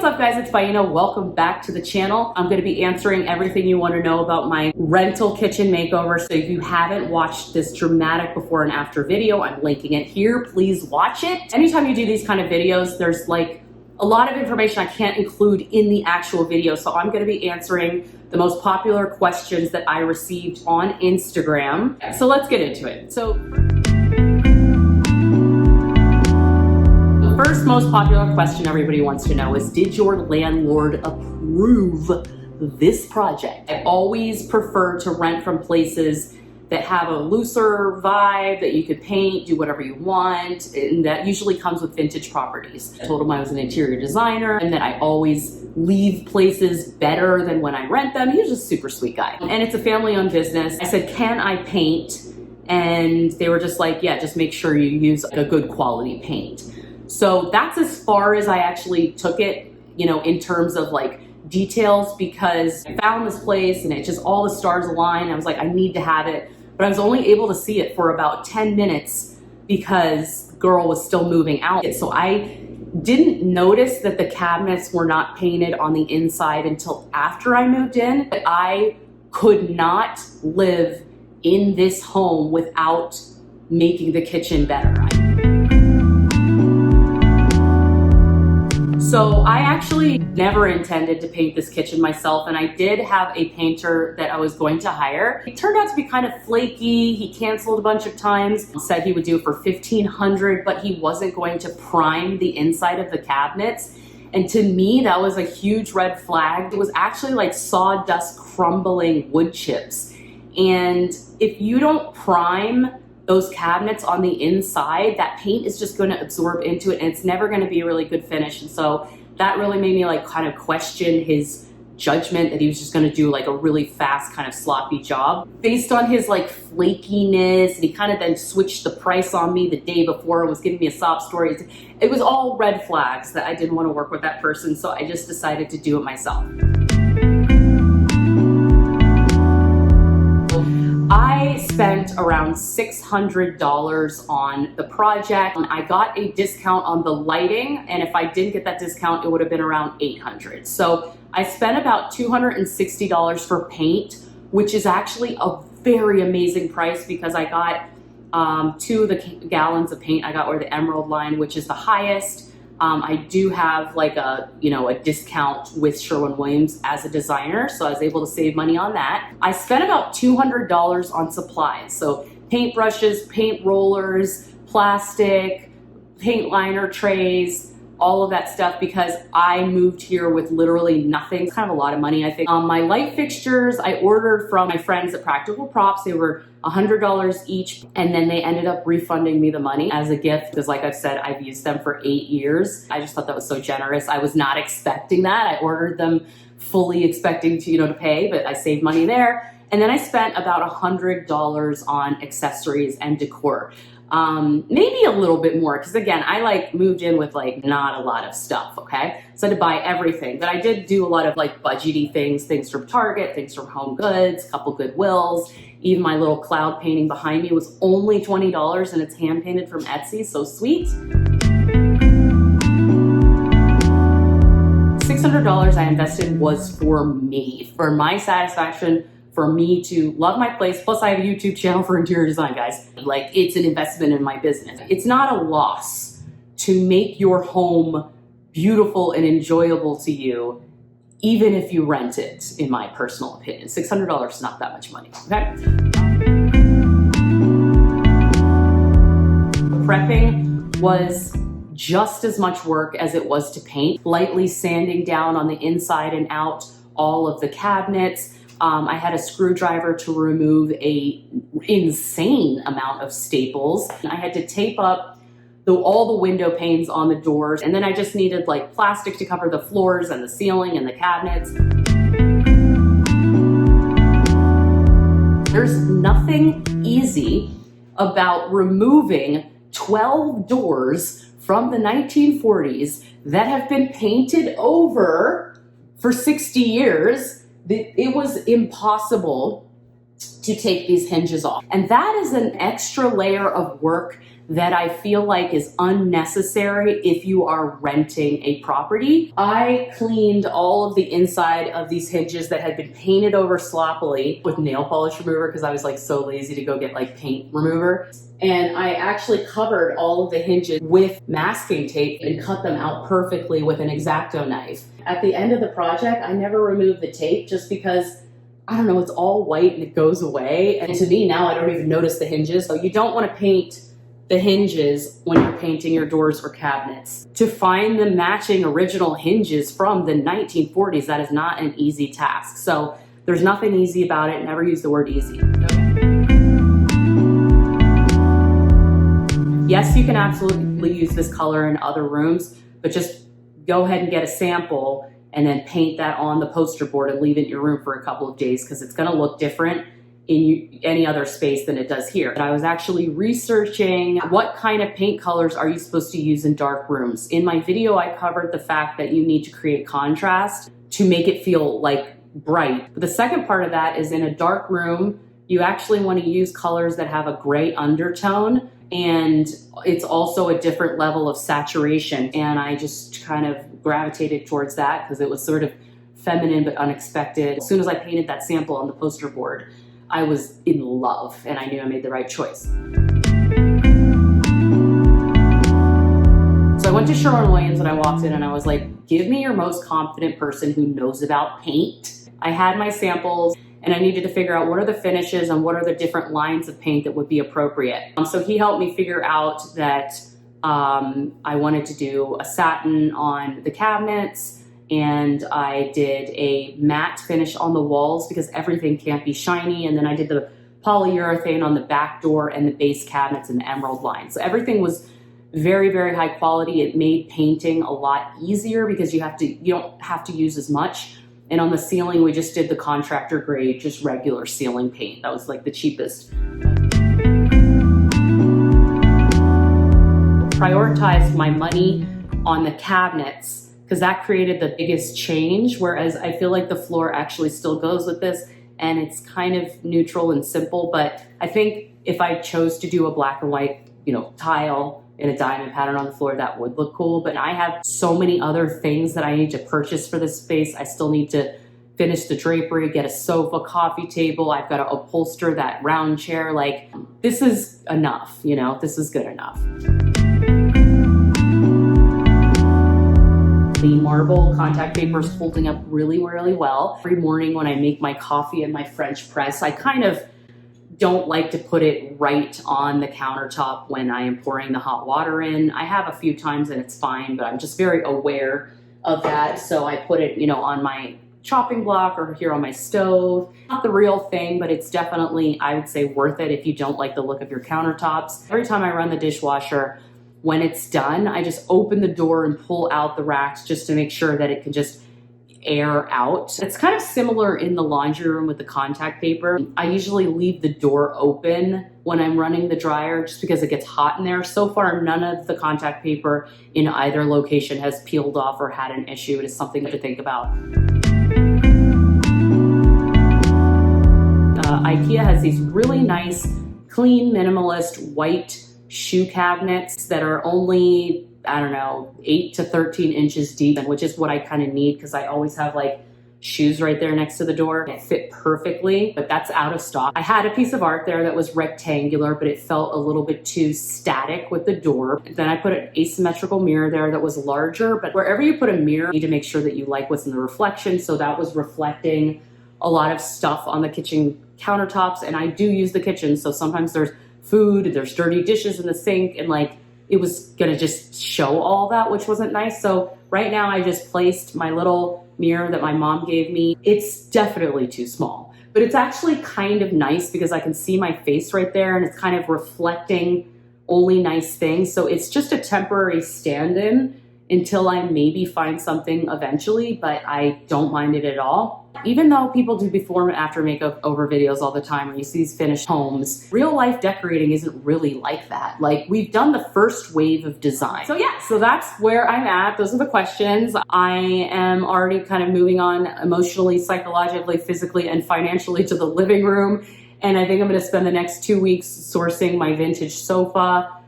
what's up guys, it's Baiyina. Welcome back to the channel. I'm going to be answering everything you want to know about my rental kitchen makeover. So if you haven't watched this dramatic before and after video, I'm linking it here. Please watch it. Anytime you do these kind of videos, there's like a lot of information I can't include in the actual video. So I'm going to be answering the most popular questions that I received on Instagram. So let's get into it. So first most popular question everybody wants to know is, did your landlord approve this project? I always prefer to rent from places that have a looser vibe, that you could paint, do whatever you want, and that usually comes with vintage properties. I told him I was an interior designer and that I always leave places better than when I rent them. He was just a super sweet guy. And it's a family-owned business. I said, can I paint? And they were just like, yeah, just make sure you use a good quality paint. So that's as far as I actually took it, you know, in terms of like details, because I found this place and it just, all the stars aligned. I was like, I need to have it. But I was only able to see it for about 10 minutes because the girl was still moving out. So I didn't notice that the cabinets were not painted on the inside until after I moved in. But I could not live in this home without making the kitchen better. So I actually never intended to paint this kitchen myself, and I did have a painter that I was going to hire. It turned out to be kind of flaky. He canceled a bunch of times, said he would do it for $1,500, but he wasn't going to prime the inside of the cabinets. And to me, that was a huge red flag. It was actually like sawdust crumbling wood chips. And if you don't prime those cabinets on the inside, that paint is just going to absorb into it and it's never going to be a really good finish. And so that really made me like kind of question his judgment that he was just going to do like a really fast kind of sloppy job based on his like flakiness. And he kind of then switched the price on me the day before and was giving me a sob story. It was all red flags that I didn't want to work with that person. So I just decided to do it myself. I spent around $600 on the project. I got a discount on the lighting, and if I didn't get that discount, it would have been around $800. So I spent about $260 for paint, which is actually a very amazing price because I got 2 of the gallons of paint. I got the Emerald line, which is the highest. I do have like a discount with Sherwin-Williams as a designer, so I was able to save money on that. I spent about $200 on supplies, so paint brushes, paint rollers, plastic, paint liner trays, all of that stuff, because I moved here with literally nothing. It's kind of a lot of money, I think. My light fixtures, I ordered from my friends at Practical Props. They were $100 each, and then they ended up refunding me the money as a gift because, like I've said, I've used them for 8 years. I just thought that was so generous. I was not expecting that. I ordered them fully expecting to, to pay, but I saved money there. And then I spent about $100 on accessories and decor. Maybe a little bit more, because again, I like moved in with like not a lot of stuff, okay? So I had to buy everything, but I did do a lot of like budgety things from Target, things from Homegoods, a couple Goodwills. Even my little cloud painting behind me was only $20 and it's hand painted from Etsy, so sweet. $600 I invested was for me, for my satisfaction, for me to love my place. Plus I have a YouTube channel for interior design, guys. Like, it's an investment in my business. It's not a loss to make your home beautiful and enjoyable to you, even if you rent it, in my personal opinion. $600 is not that much money, okay? Prepping was just as much work as it was to paint. Lightly sanding down on the inside and out all of the cabinets. I had a screwdriver to remove an insane amount of staples. I had to tape up all the window panes on the doors, and then I just needed like plastic to cover the floors and the ceiling and the cabinets. There's nothing easy about removing 12 doors from the 1940s that have been painted over for 60 years. It was impossible to take these hinges off. And that is an extra layer of work that I feel like is unnecessary if you are renting a property. I cleaned all of the inside of these hinges that had been painted over sloppily with nail polish remover because I was like so lazy to go get like paint remover. And I actually covered all of the hinges with masking tape and cut them out perfectly with an X-Acto knife. At the end of the project, I never removed the tape just because, I don't know, it's all white and it goes away. And to me now, I don't even notice the hinges. So you don't want to paint the hinges when you're painting your doors or cabinets. To find the matching original hinges from the 1940s, that is not an easy task. So there's nothing easy about it. Never use the word easy. Yes, you can absolutely use this color in other rooms, but just go ahead and get a sample and then paint that on the poster board and leave it in your room for a couple of days because it's gonna look different in any other space than it does here. But I was actually researching what kind of paint colors are you supposed to use in dark rooms. In my video, I covered the fact that you need to create contrast to make it feel like bright. But the second part of that is in a dark room, you actually want to use colors that have a gray undertone, and it's also a different level of saturation. And I just kind of gravitated towards that because it was sort of feminine but unexpected. As soon as I painted that sample on the poster board, I was in love and I knew I made the right choice. So I went to Sherwin-Williams and I walked in and I was like, give me your most confident person who knows about paint. I had my samples and I needed to figure out what are the finishes and what are the different lines of paint that would be appropriate. So he helped me figure out that I wanted to do a satin on the cabinets, and I did a matte finish on the walls because everything can't be shiny. And then I did the polyurethane on the back door and the base cabinets and the emerald line. So everything was very, very high quality. It made painting a lot easier because you don't have to use as much. And on the ceiling, we just did the contractor grade, just regular ceiling paint. That was like the cheapest. Prioritized my money on the cabinets because that created the biggest change, whereas I feel like the floor actually still goes with this and it's kind of neutral and simple. But I think if I chose to do a black and white, tile in a diamond pattern on the floor, that would look cool. But I have so many other things that I need to purchase for this space. I still need to finish the drapery, get a sofa, coffee table. I've got to upholster that round chair. Like, this is enough, this is good enough. The marble contact paper is holding up really, really well. Every morning when I make my coffee in my French press, I kind of don't like to put it right on the countertop when I am pouring the hot water in. I have a few times and it's fine, but I'm just very aware of that. So I put it, on my chopping block or here on my stove. Not the real thing, but it's definitely, I would say, worth it if you don't like the look of your countertops. Every time I run the dishwasher, when it's done, I just open the door and pull out the racks just to make sure that it can just air out. It's kind of similar in the laundry room with the contact paper. I usually leave the door open when I'm running the dryer just because it gets hot in there. So far, none of the contact paper in either location has peeled off or had an issue. It is something to think about. Ikea has these really nice, clean, minimalist, white shoe cabinets that are only, 8 to 13 inches deep, which is what I kind of need because I always have like shoes right there next to the door. It fit perfectly, but that's out of stock. I had a piece of art there that was rectangular, but it felt a little bit too static with the door. Then I put an asymmetrical mirror there that was larger, but wherever you put a mirror, you need to make sure that you like what's in the reflection. So that was reflecting a lot of stuff on the kitchen countertops, and I do use the kitchen, so sometimes there's food, there's dirty dishes in the sink, and like it was gonna just show all that, which wasn't nice. So right now I just placed my little mirror that my mom gave me. It's definitely too small, but it's actually kind of nice because I can see my face right there and it's kind of reflecting only nice things. So it's just a temporary stand-in until I maybe find something eventually, but I don't mind it at all. Even though people do before and after makeover videos all the time when you see these finished homes, real life decorating isn't really like that. Like, we've done the first wave of design. So yeah, so that's where I'm at. Those are the questions. I am already kind of moving on emotionally, psychologically, physically, and financially to the living room. And I think I'm gonna spend the next 2 weeks sourcing my vintage sofa.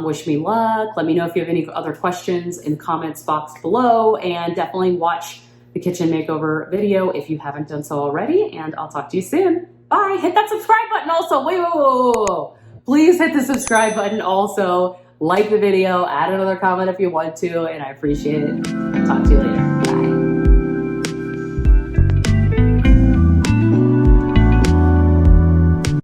Wish me luck. Let me know if you have any other questions in the comments box below, and definitely watch the kitchen makeover video if you haven't done so already, and I'll talk to you soon. Bye. Hit that subscribe button also. Wait, whoa, whoa, whoa, whoa. Please hit the subscribe button also. Like the video, add another comment if you want to, and I appreciate it. Talk to you later.